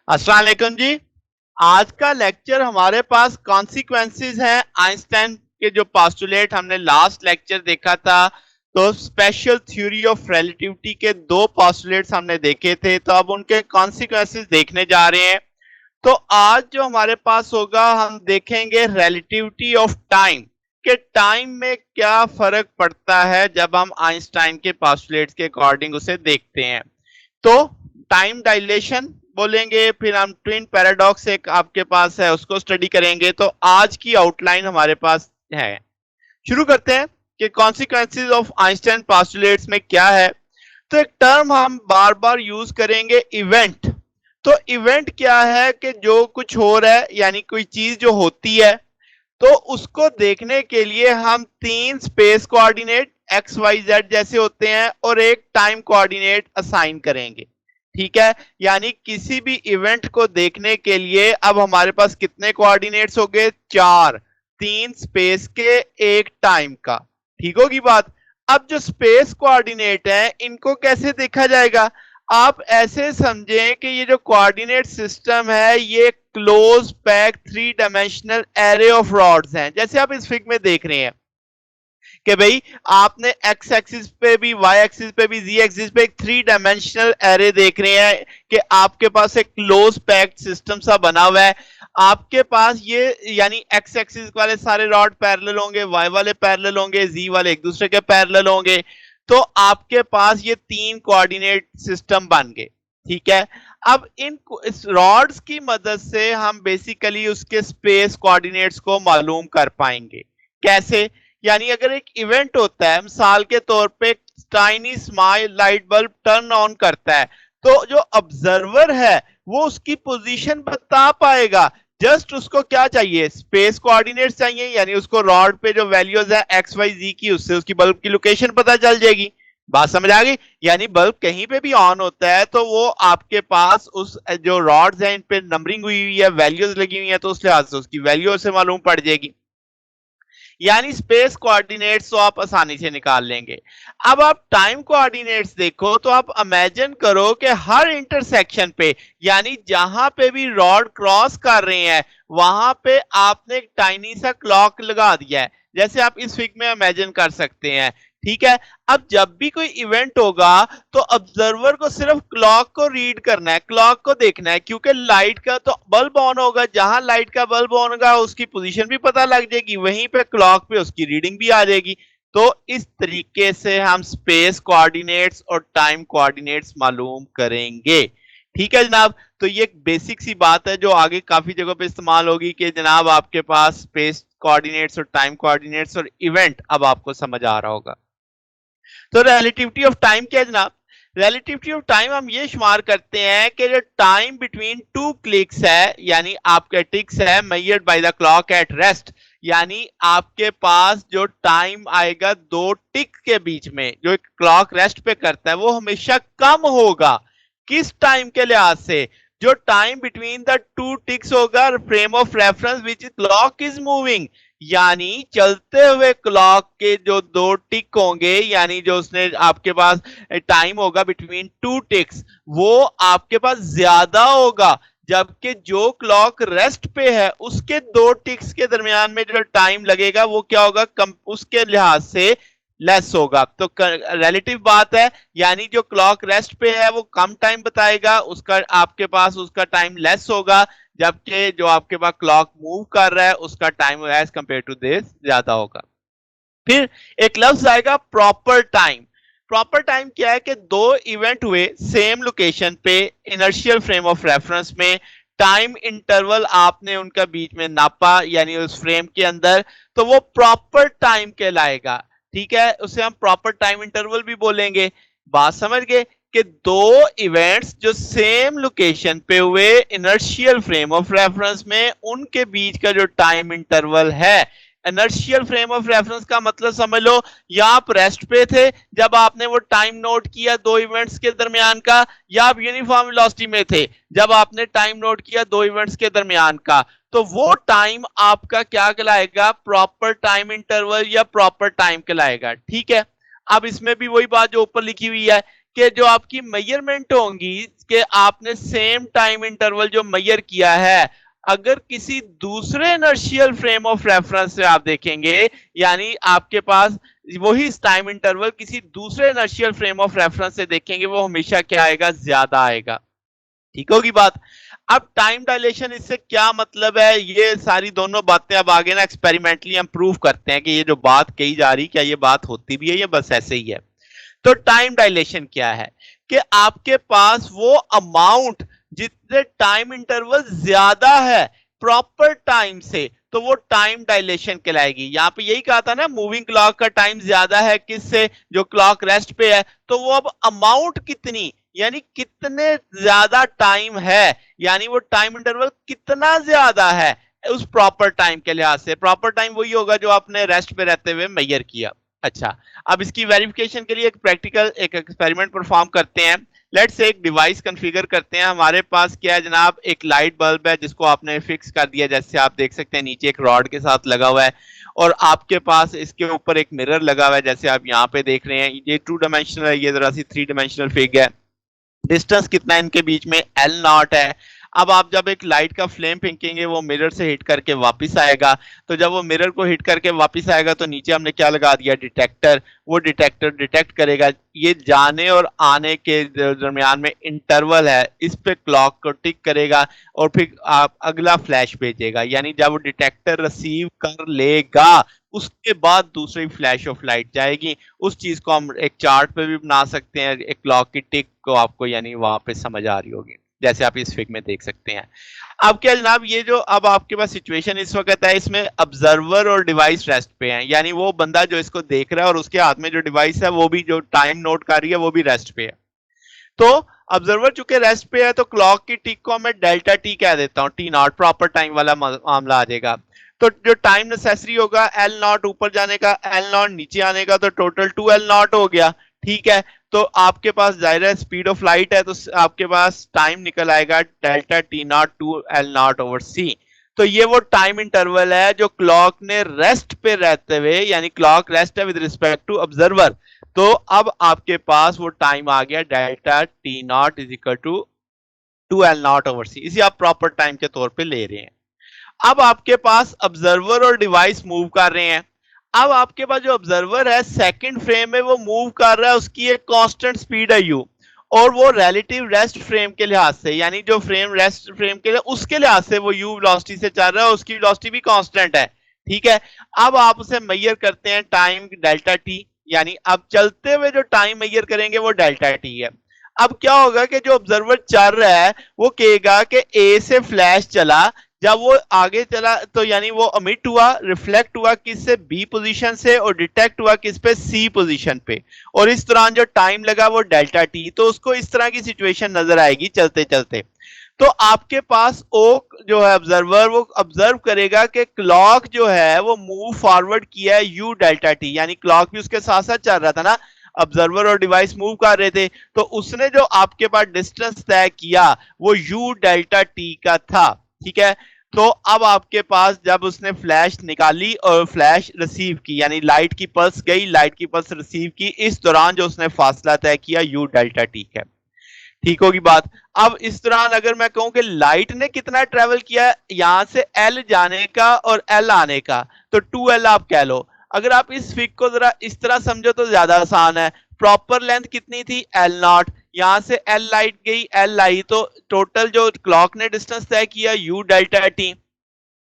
अस्सलाम वालेकुम जी। आज का लेक्चर हमारे पास कॉन्सिक्वेंसेस हैं आइंस्टाइन के जो पास्टुलेट हमने लास्ट लेक्चर देखा था। तो स्पेशल थ्योरी ऑफ रिलेटिविटी के दो पास्टुलेट्स हमने देखे थे, तो अब उनके कॉन्सिक्वेंसेस देखने जा रहे हैं। तो आज जो हमारे पास होगा हम देखेंगे रिलेटिविटी ऑफ टाइम के टाइम में क्या फर्क पड़ता है जब हम आइंस्टाइन के पास्टुलेट्स के अकॉर्डिंग उसे देखते हैं। तो टाइम डायलेशन बोलेंगे, फिर हम ट्विन पैराडॉक्स एक आपके पास है उसको स्टडी करेंगे। तो आज की आउटलाइन हमारे पास है। शुरू करते हैं कि कॉन्सिक्वेंसेस ऑफ आइंस्टाइन पास्टुलेट्स में क्या है। तो एक टर्म हम बार बार यूज करेंगे, इवेंट। तो इवेंट क्या है कि जो कुछ हो रहा है यानी कोई चीज जो होती है, तो उसको देखने के लिए हम तीन space coordinate x y z जैसे होते हैं और एक टाइम कोऑर्डिनेट असाइन करेंगे। ठीक है, यानी किसी भी इवेंट को देखने के लिए अब हमारे पास कितने कोऑर्डिनेट्स हो गए? चार। तीन स्पेस के, एक टाइम का। ठीक होगी बात। अब जो स्पेस कोऑर्डिनेट है इनको कैसे देखा जाएगा? आप ऐसे समझें कि ये जो कोऑर्डिनेट सिस्टम है ये close pack three dimensional array of rods हैं, जैसे आप इस फिग में देख रहे हैं कि भाई आपने एक्स एक्सिस पे भी, वाई एक्सिस पे भी, जी एक्सिस पे एक थ्री डायमेंशनल एरे देख रहे हैं कि आपके पास एक क्लोज पैक्ड सिस्टम सा बना हुआ है। आपके पास ये यानी एक्स एक्सिस वाले सारे रॉड पैरेलल होंगे, वाई वाले पैरेलल होंगे, जी वाले एक दूसरे के पैरेलल होंगे। तो आपके पास ये तीन कोऑर्डिनेट सिस्टम बन गए। ठीक है, अब इन इस रॉड्स की मदद से हम बेसिकली उसके स्पेस कोऑर्डिनेट्स को मालूम कर पाएंगे। कैसे? यानी अगर एक इवेंट होता है, मिसाल के तौर पे tiny small light bulb turn on करता है, तो जो ऑब्जर्वर है वो उसकी पोजीशन बता पाएगा। जस्ट उसको क्या चाहिए? स्पेस कोऑर्डिनेट्स चाहिए, यानी उसको रॉड पे जो वैल्यूज है एक्स वाई जी की, उससे उसकी बल्ब की लोकेशन पता चल जाएगी। बात समझ आ गई? यानी बल्ब कहीं पे भी ऑन होता है तो वो आपके पास उस जो रॉड्स हैं इन पे नंबरिंग हुई हुई है, वैल्यूज लगी हुई है, तो उस लिहाज से उसकी वैल्यू से मालूम पड़ जाएगी। यानी स्पेस कोऑर्डिनेट्स तो आप आसानी से निकाल लेंगे। अब आप टाइम कोऑर्डिनेट्स देखो तो आप इमेजिन करो कि हर इंटरसेक्शन पे, यानी जहां पे भी रॉड क्रॉस कर रहे हैं वहां पे आपने एक टाइनी सा क्लॉक लगा दिया है, जैसे आप इस फिग में इमेजिन कर सकते हैं। ठीक है, अब जब भी कोई इवेंट होगा तो ऑब्जर्वर को सिर्फ क्लॉक को रीड करना है, क्लॉक को देखना है, क्योंकि लाइट का तो बल्ब ऑन होगा, जहां लाइट का बल्ब ऑन होगा उसकी पोजीशन भी पता लग जाएगी, वहीं पे क्लॉक पे उसकी रीडिंग भी आ जाएगी। तो इस तरीके से हम स्पेस कोऑर्डिनेट्स और टाइम कोऑर्डिनेट्स मालूम करेंगे। ठीक है जनाब, तो ये एक बेसिक सी बात है जो आगे काफी जगह पे इस्तेमाल होगी कि जनाब आपके पास स्पेस कोऑर्डिनेट्स और टाइम कोऑर्डिनेट्स और इवेंट अब आपको समझ आ रहा होगा। तो रिलेटिविटी ऑफ टाइम क्या है जनाब? रिलेटिविटी ऑफ टाइम हम ये शुमार करते हैं कि जो टाइम बिटवीन टू क्लिक्स है, यानी आपके टिक्स है measured by the clock at rest, यानी आपके पास जो टाइम आएगा दो टिक के बीच में जो एक क्लॉक रेस्ट पे करता है वो हमेशा कम होगा। किस टाइम के लिहाज से? जो time between the two ticks होगा, frame of reference which clock is moving, यानी चलते हुए क्लॉक के जो दो टिक होंगे, यानी जो उसने आपके पास टाइम होगा बिटवीन टू टिक्स, वो आपके पास ज्यादा होगा। जबकि जो क्लॉक रेस्ट पे है उसके दो टिक्स के दरमियान में जो टाइम लगेगा वो क्या होगा? कम, उसके लिहाज से लेस होगा। तो रिलेटिव बात है, यानी जो क्लॉक रेस्ट पे है वो कम टाइम बताएगा, उसका आपके पास उसका टाइम लेस होगा, जबकि जो आपके पास क्लॉक मूव कर रहा है उसका time as compare to this ज्यादा होगा। फिर एक लफ्ज आएगा प्रॉपर टाइम। प्रॉपर टाइम क्या है कि दो इवेंट हुए सेम लोकेशन पे इनर्शियल फ्रेम ऑफ रेफरेंस में, टाइम इंटरवल आपने उनका बीच में नापा यानी उस फ्रेम के अंदर, तो वो प्रॉपर टाइम कहलाएगा। ठीक है, उसे हम प्रॉपर टाइम इंटरवल भी बोलेंगे। बात समझ गए कि दो इवेंट्स जो सेम लोकेशन पे हुए इनर्शियल फ्रेम ऑफ रेफरेंस में, उनके बीच का जो टाइम इंटरवल है, इनर्शियल फ्रेम ऑफ रेफरेंस का मतलब समझ लो, या आप रेस्ट पे थे जब आपने वो टाइम नोट किया दो इवेंट्स के दरमियान का, या आप यूनिफॉर्म वेलोसिटी में थे जब आपने टाइम नोट किया दो इवेंट्स के दरमियान का, तो वो टाइम आपका क्या कहलाएगा? प्रॉपर टाइम इंटरवल या प्रॉपर टाइम कहलाएगा। ठीक है, अब इसमें भी वही बात जो ऊपर लिखी हुई है कि जो आपकी मेजरमेंट होंगी कि आपने सेम टाइम इंटरवल जो मेजर किया है, अगर किसी दूसरे इनर्शियल फ्रेम ऑफ रेफरेंस से आप देखेंगे, यानी आपके पास वही टाइम इंटरवल किसी दूसरे इनर्शियल फ्रेम ऑफ रेफरेंस से देखेंगे, वो हमेशा क्या आएगा, ज्यादा आएगा। ठीक होगी बात। अब टाइम डायलेशन, इससे क्या मतलब है, ये सारी दोनों बातें अब आगे ना एक्सपेरिमेंटली हम प्रूव करते हैं कि ये जो बात कही जा रही, क्या ये बात होती भी है या बस ऐसे ही है। तो टाइम डायलेशन क्या है कि आपके पास वो अमाउंट जितने टाइम इंटरवल ज्यादा है प्रॉपर टाइम से, तो वो टाइम डायलेशन कहलाएगी। यहां पे यही कहा था ना, मूविंग क्लॉक का टाइम ज्यादा है किससे, जो क्लॉक रेस्ट पे है। तो वो अब अमाउंट कितनी, यानी कितने ज्यादा टाइम है, यानी वो टाइम इंटरवल कितना ज्यादा है उस प्रॉपर टाइम के लिहाज से। प्रॉपर टाइम वही होगा जो आपने रेस्ट पे रहते हुए मेजर किया। अच्छा, अब इसकी वेरिफिकेशन के लिए एक प्रैक्टिकल एक एक्सपेरिमेंट परफॉर्म करते हैं। लेट्स से एक डिवाइस कॉन्फ़िगर करते हैं। हमारे पास क्या है जनाब, एक लाइट बल्ब है जिसको आपने फिक्स कर दिया, जैसे आप देख सकते हैं नीचे एक रॉड के साथ लगा हुआ है, और आपके पास इसके ऊपर एक मिरर लगा हुआ है, जैसे आप यहाँ पे देख रहे हैं। ये 2 डायमेंशनल है, ये जरा सी 3 डायमेंशनल फिग है। डिस्टेंस कितना है इनके बीच में, एल नॉट है। अब आप जब एक लाइट का फ्लेम फेंकेंगे, वो मिरर से हिट करके वापस आएगा। तो जब वो मिरर को हिट करके वापस आएगा, तो नीचे हमने क्या लगा दिया, डिटेक्टर। वो डिटेक्टर डिटेक्ट करेगा, ये जाने और आने के दरमियान में इंटरवल है, इस पे क्लॉक को टिक करेगा, और फिर आप अगला फ्लैश भेजेगा। यानी जब वो डिटेक्टर रिसीव कर लेगा, उसके बाद दूसरी फ्लैश ऑफ लाइट जाएगी। उस चीज को हम एक चार्ट पे भी बना सकते हैं, एक क्लॉक की टिक को आपको यानी वहां पे समझ आ रही होगी, जैसे आप इस फिग में देख सकते हैं। अब क्या जनाब, ये जो अब आपके पास सिचुएशन इस वक्त है, इसमें ऑब्जर्वर और डिवाइस रेस्ट पे हैं, यानी वो बंदा जो इसको देख रहा है और उसके हाथ में जो डिवाइस है, वो भी जो टाइम नोट कर रही है, वो भी रेस्ट पे है। तो ऑब्जर्वर चूंकि रेस्ट पे है, तो क्लॉक की टिक को मैं डेल्टा टी कह देता हूँ, टी नॉट प्रॉपर टाइम वाला मामला आ जाएगा। तो जो टाइम नेसेसरी होगा एल नॉट ऊपर जाने का, एल नॉट नीचे आने का, तो टोटल 2 एल नॉट हो गया। ठीक है, तो आपके पास जाहिर है स्पीड ऑफ लाइट है, तो आपके पास टाइम निकल आएगा delta T nought 2 L nought over C. तो ये वो टाइम इंटरवल है जो क्लॉक ने रेस्ट पे रहते हुए, यानी क्लॉक रेस्ट है विद रिस्पेक्ट टू ऑब्जर्वर। तो अब आपके पास वो टाइम आ गया delta T nought is equal to 2 L nought over C. इसे आप प्रॉपर टाइम के तौर पे ले रहे हैं। अब आपके पास ऑब्जर्वर और डिवाइस मूव कर रहे हैं। अब आपके पास जो ऑब्जर्वर है सेकंड फ्रेम में वो मूव कर रहा है, उसकी एक कांस्टेंट स्पीड है यू, और वो रिलेटिव रेस्ट फ्रेम के लिहाज से, यानी जो फ्रेम रेस्ट फ्रेम के लिए उसके लिहाज से वो यू वेलोसिटी से चल रहा है, उसकी वेलोसिटी भी कांस्टेंट है। ठीक है, अब आप उसे मेजर करते हैं टाइम डेल्टा टी, यानी अब चलते हुए जो टाइम मेजर करेंगे वो डेल्टा टी है। अब क्या होगा कि जो ऑब्जर्वर चल रहा है वो कहेगा कि ए से फ्लैश चला, जब वो आगे चला तो यानी वो अमिट हुआ, रिफ्लेक्ट हुआ किस से, बी पोजीशन से, और डिटेक्ट हुआ किस पे, सी पोजीशन पे, और इस दौरान जो टाइम लगा वो डेल्टा टी। तो उसको इस तरह की सिचुएशन नजर आएगी चलते चलते। तो आपके पास ओ जो है ऑब्जर्वर, वो ऑब्जर्व करेगा कि क्लॉक जो है वो मूव फॉरवर्ड किया है यू डेल्टा टी, यानी क्लॉक भी उसके साथ साथ चल रहा था ना, ऑब्जर्वर और डिवाइस मूव कर रहे थे, तो उसने जो आपके पास डिस्टेंस तय किया वो यू डेल्टा टी का था। ठीक है, तो अब आपके पास जब उसने फ्लैश निकाली और फ्लैश रिसीव की, यानी लाइट की पल्स गई, लाइट की पल्स रिसीव की, इस दौरान जो उसने फासला तय किया यू डेल्टा टी है। ठीक होगी बात। अब इस दौरान अगर मैं कहूं कि लाइट ने कितना ट्रेवल किया है, यहां से एल जाने का और एल आने का, तो 2 एल आप कह लो। अगर आप इस फिग को जरा इस तरह समझो तो ज्यादा आसान है। प्रॉपर लेंथ कितनी थी, एल नॉट, यहां से एल लाइट गई, एल आई, तो टोटल जो क्लॉक ने डिस्टेंस तय किया यू डेल्टा टी,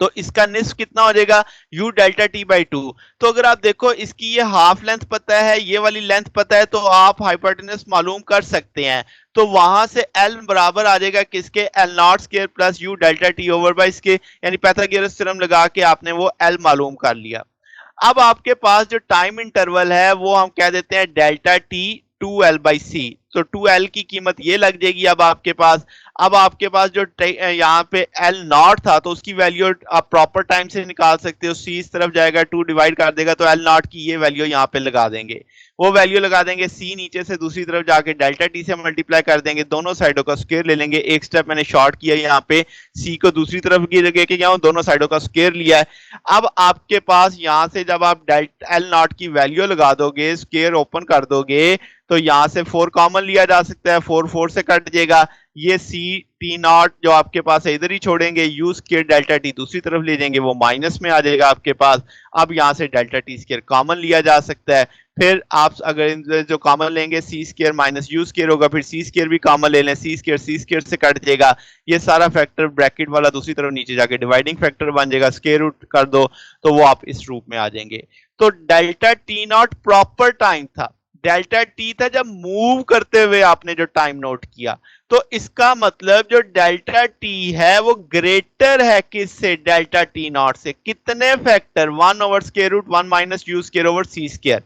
तो इसका निस्फ कितना हो जाएगा, यू डेल्टा टी बाई 2। तो अगर आप देखो इसकी ये हाफ लेंथ पता है, ये वाली लेंथ पता है, तो आप हाइपोटेनस मालूम कर सकते हैं। तो वहां से एल बराबर आ जाएगा किसके, L not square plus you delta T over by इसके, यानी पाइथागोरस थ्योरम लगा के आपने वो एल मालूम कर लिया। अब आपके पास जो टाइम इंटरवल है वो हम कह देते हैं डेल्टा टी 2 एल बाई सी। तो 2 एल की कीमत ये लग जाएगी अब आपके पास। अब आपके पास जो यहाँ पे एल नॉट था तो उसकी वैल्यू आप प्रॉपर टाइम से निकाल सकते हो, सी इस तरफ जाएगा 2 डिवाइड कर देगा तो एल नॉट की ये वैल्यू यहाँ पे लगा देंगे, वो वैल्यू लगा देंगे, सी नीचे से दूसरी तरफ जाके डेल्टा टी से मल्टीप्लाई कर देंगे, दोनों साइडों का स्क्वायर ले लेंगे, एक स्टेप मैंने शॉर्ट किया यहाँ पे, सी को दूसरी तरफ की जगह के जाऊं, दोनों साइडों का स्क्वायर लिया है। अब आपके पास यहाँ से जब आप डेल्टा एल नॉट की वैल्यू लगा दोगे, स्क्वायर ओपन कर दोगे, तो यहां से 4 कॉमन लिया जा सकता है, 4 4 से कट जाएगा, ये सी टी नॉट जो आपके पास है इधर ही छोड़ेंगे, यू स्क्वायर डेल्टा टी दूसरी तरफ ले जाएंगे, वो माइनस में आ जाएगा आपके पास। अब यहां से डेल्टा टी स्क्वायर कॉमन लिया जा सकता है, फिर आप अगर जो कॉमन लेंगे सी स्क्वायर माइनस यू स्क्वायर होगा, फिर सी स्क्वायर भी कॉमन ले लें, सी स्क्वायर से कट जाएगा, ये सारा फैक्टर ब्रैकेट वाला दूसरी तरफ नीचे जाके डिवाइडिंग फैक्टर बन जाएगा, स्क्वायर रूट कर दो तो वो आप इस रूप में आ जाएंगे। तो delta T not proper time था, डेल्टा टी था जब मूव करते हुए आपने जो टाइम नोट किया, तो इसका मतलब जो डेल्टा टी है वो ग्रेटर है किससे, डेल्टा टी नॉट से, कितने factor, 1 over square root 1 minus u square over c square,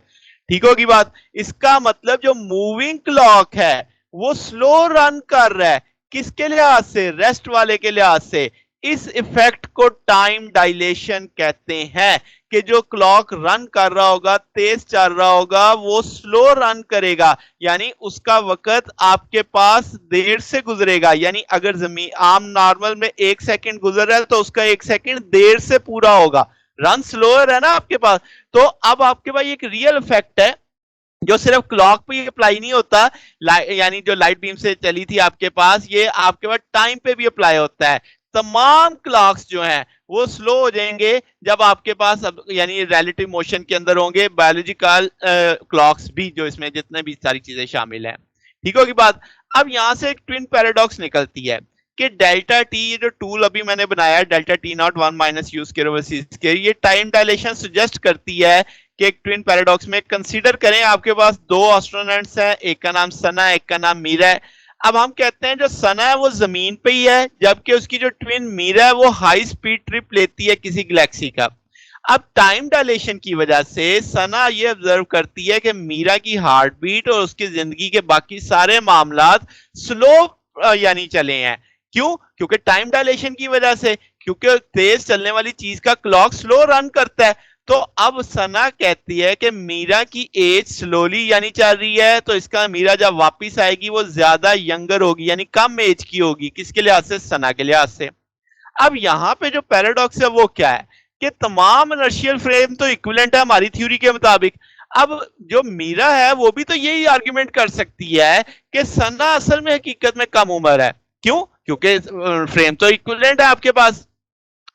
ठीक होगी बात। इसका मतलब जो मूविंग क्लॉक है वो स्लो रन कर रहा है, किसके लिहाज से, रेस्ट वाले के लिहाज से। इस इफेक्ट को टाइम डायलेशन कहते हैं कि जो क्लॉक रन कर रहा होगा, तेज चल रहा होगा, वो स्लो रन करेगा, यानी उसका वक्त आपके पास देर से गुजरेगा, यानी अगर जमीन आम नॉर्मल में 1 सेकंड गुजर रहा है तो उसका 1 सेकंड देर से पूरा होगा, रन स्लोअर है ना आपके पास। तो अब आपके पास एक रियल इफेक्ट है जो सिर्फ क्लॉक पे अप्लाई नहीं होता, यानी जो लाइट बीम से चली थी आपके पास, ये आपके पास टाइम पे भी अप्लाई होता है। तमाम क्लॉक्स जो हैं वो स्लो हो जाएंगे जब आपके पास यानी रिलेटिव मोशन के अंदर होंगे, बायोलॉजिकल क्लॉक्स भी, जो इसमें जितने भी सारी चीजें शामिल हैं, ठीक होगी बात। अब यहां से एक ट्विन पैराडॉक्स निकलती है कि डेल्टा टी, ये जो टूल अभी मैंने बनाया है delta T naught 1 minus u square over c square, ये टाइम डायलेशन सजेस्ट करती है कि एक ट्विन पैराडॉक्स में कंसीडर करें आपके पास 2 एस्ट्रोनॉट्स हैं, एक का नाम सना, एक का नाम मीरा है। अब हम कहते हैं जो सना है वो जमीन पे ही है, जबकि उसकी जो ट्विन मीरा है वो हाई स्पीड ट्रिप लेती है किसी गैलेक्सी का। अब टाइम डायलेशन की वजह से सना ये ऑब्जर्व करती है कि मीरा की हार्ट बीट और उसकी जिंदगी के बाकी सारे मामलात स्लो यानी चले हैं। क्यों? क्योंकि टाइम डायलेशन की वजह से, क्योंकि तेज चलने वाली चीज का क्लॉक स्लो रन करता है। तो अब सना कहती है कि मीरा की एज स्लोली यानी चल रही है, तो इसका मीरा जब वापस आएगी वो ज्यादा यंगर होगी, यानी कम एज की होगी, किसके लिहाज से, सना के लिहाज से। अब यहां पे जो पैराडॉक्स है वो क्या है कि तमाम इनर्शियल फ्रेम तो इक्विवेलेंट है हमारी थ्योरी के मुताबिक। अब जो मीरा है वो भी तो यही आर्गुमेंट कर सकती है कि सना असल में हकीकत में कम उम्र है। क्यों? क्योंकि फ्रेम तो इक्विवेलेंट है आपके पास।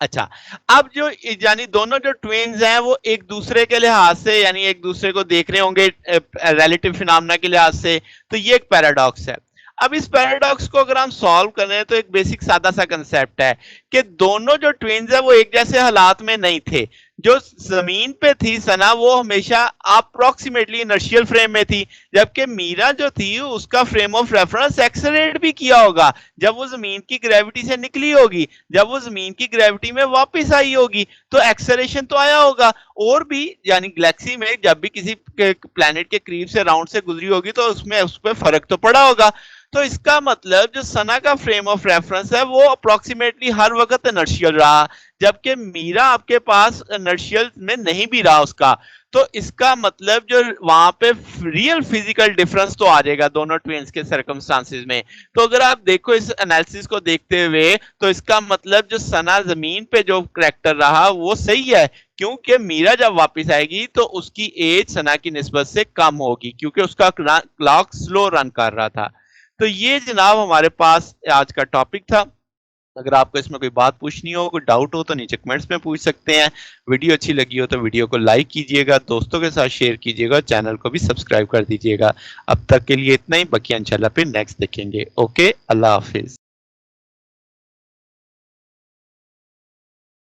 अच्छा, अब जो यानी दोनों जो ट्विन्स हैं वो एक दूसरे के लिहाज से, यानी एक दूसरे को देख रहे होंगे रिलेटिव फिनोमेना के लिहाज से, तो ये एक पैराडॉक्स है। अब इस पैराडॉक्स को अगर हम सॉल्व करें तो एक बेसिक सादा सा कंसेप्ट है कि दोनों जो ट्विन्स है वो एक जैसे हालात में नहीं थे। जो जमीन पे थी सना वो हमेशा अप्रोक्सीमेटली इनर्शियल फ्रेम में थी, जबकि मीरा जो थी उसका फ्रेम ऑफ रेफरेंस एक्सेलरेट भी किया होगा जब वो जमीन की ग्रेविटी से निकली होगी, जब वो जमीन की ग्रेविटी में वापस आई होगी तो एक्सेलरेशन तो आया होगा। और भी यानी गैलेक्सी में जब भी किसी प्लैनेट के करीब से राउंड से गुजरी होगी तो उसमें उस पर फर्क तो पड़ा होगा। तो इसका मतलब जो सना का फ्रेम ऑफ रेफरेंस है वो अप्रोक्सीमेटली हर वक्त इनर्शियल रहा, जबकि मीरा आपके पास इनर्शियल में नहीं भी रहा उसका। तो इसका मतलब जो वहां पे रियल फिजिकल डिफरेंस तो आ जाएगा दोनों ट्विन्स के सर्कमस्टांसेस में। तो अगर आप देखो इस एनालिसिस को देखते हुए तो इसका मतलब जो सना जमीन पे जो करैक्टर रहा वो सही है, क्योंकि मीरा जब वापस आएगी तो उसकी एज सना की निस्बत से कम होगी, क्योंकि उसका क्लॉक स्लो रन कर रहा था। तो ये जनाब हमारे पास आज का टॉपिक था। अगर आपको इसमें कोई बात पूछनी हो, कोई डाउट हो तो नीचे कमेंट्स में पूछ सकते हैं। वीडियो अच्छी लगी हो तो वीडियो को लाइक कीजिएगा, दोस्तों के साथ शेयर कीजिएगा, चैनल को भी सब्सक्राइब कर दीजिएगा। अब तक के लिए इतना ही, बाकी इंशाल्लाह फिर नेक्स्ट देखेंगे। ओके, अल्लाह हाफिज।